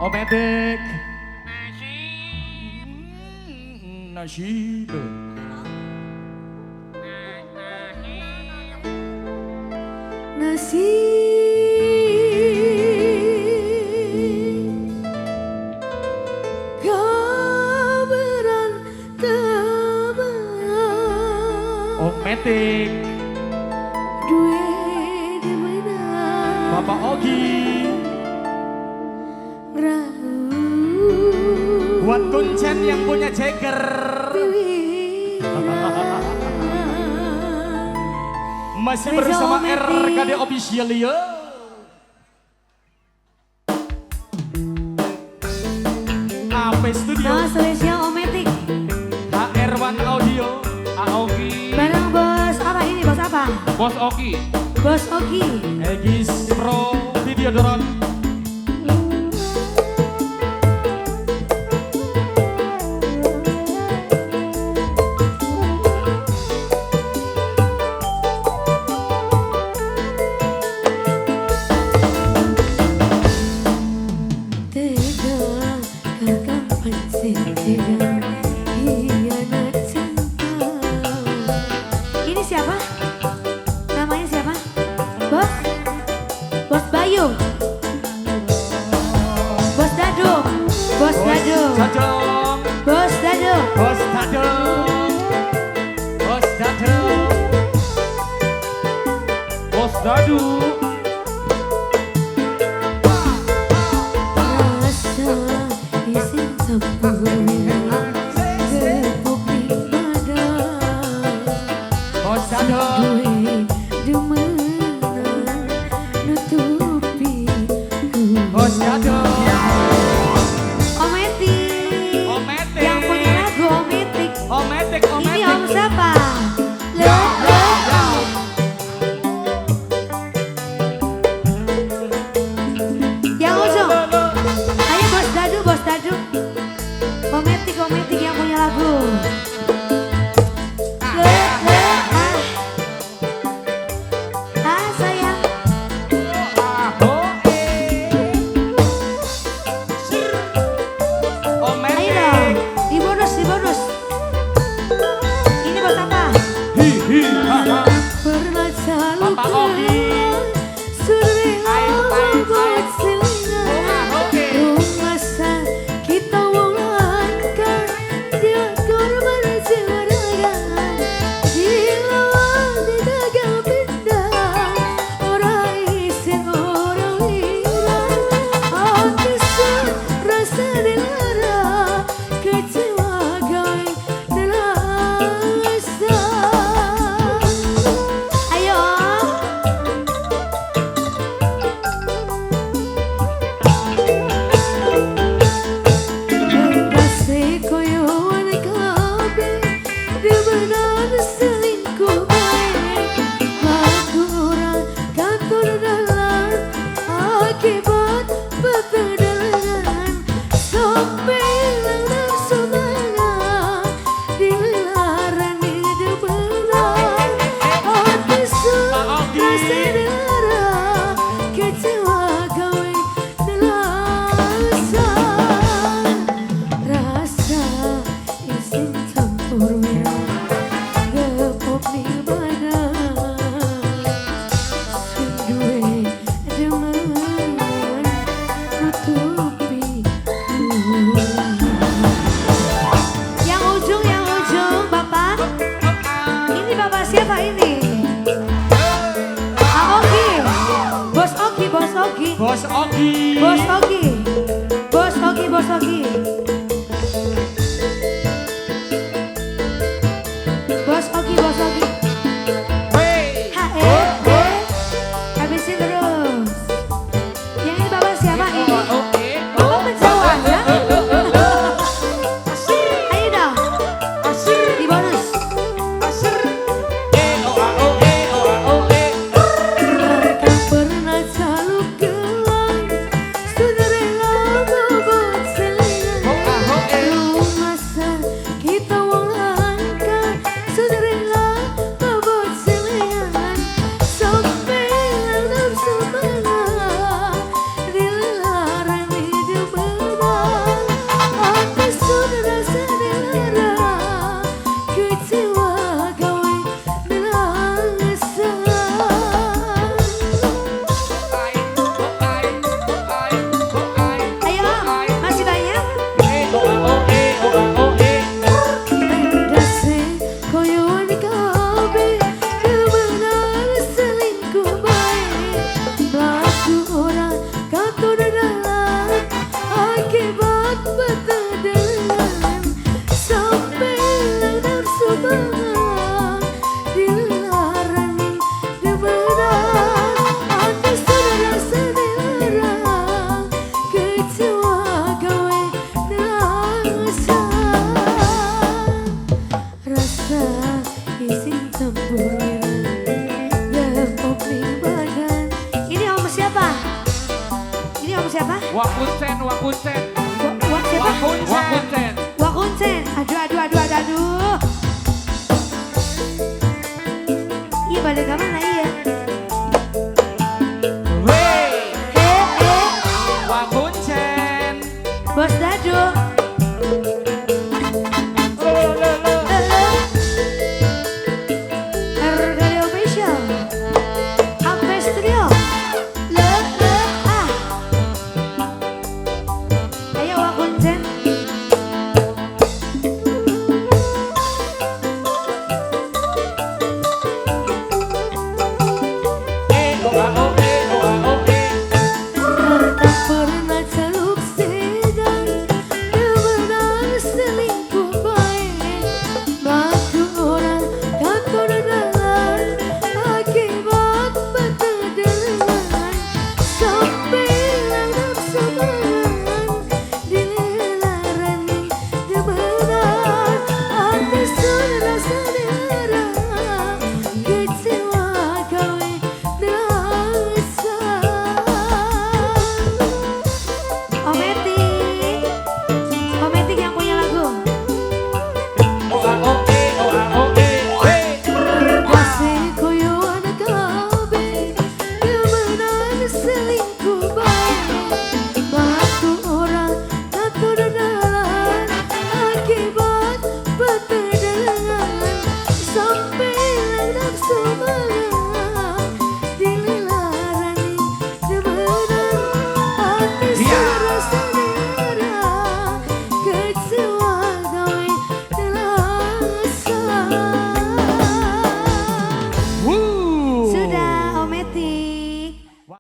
Omedik Nasib kabaran teman Omedik duwe di mana Bapak Ogi buat kuncen yang punya Jagger masih bersama RKD Official ya. AP Studio spesial Ometik HR1 Audio Aoki bareng bos apa ini bos apa? Bos Oki Bos Ogi Egis Pro Video Drone ini siapa? Namanya siapa? Bos? Bos Bayu Bos Dado Bos Dado Jajong Bos Dado Bos Dadong Bos Dadong Bos Dadu Rasa isin sempurna Tepuk di badan Bos Dadong Duwe demena nutupi Bos Dadong Ometik Ometik yang punya lagu Ometik Ometik ini Om siapa? Yang ujung ayo Bos Dadu Ometik yang punya lagu sayang ayo dong di bonus ini bos apa? Pernah Bapak Ogi sering Ayo, buat silingan rumah kita mulangkan dia korban sembarangan dilawan didagang pindah orang isin orang liran hati rasa dilara kecewa gawe delasa ayo kasih koyoan kabe di benar selingkuh baik lagu orang kantor dalam akibat pertedangan sampai hilang nafsu mana dilarang hidup benar hati rasa dara kecewa gawe delasa rasa isin campur merah gepok di badan sing duwe demen nutupi yang ujung bapak ini bapak siapa ini? Ogi Bos Ogi Bos Ogi Bos Ogi Bos Ogi Bos Ogi Bos Ogi Bos Ogi habisin terus yang ini bapak siapa ini? Bapak menjawab ya? Ayo dong di bonus Mereka pernah selalu gelang sudah rela membuat selingan Wakunsen, Wakunsen. Wak siapa? Wakunsen. Wakunsen. Aduh. Iya balik ke mana iya? Wey, Eh. Wakunsen. Bos Dado.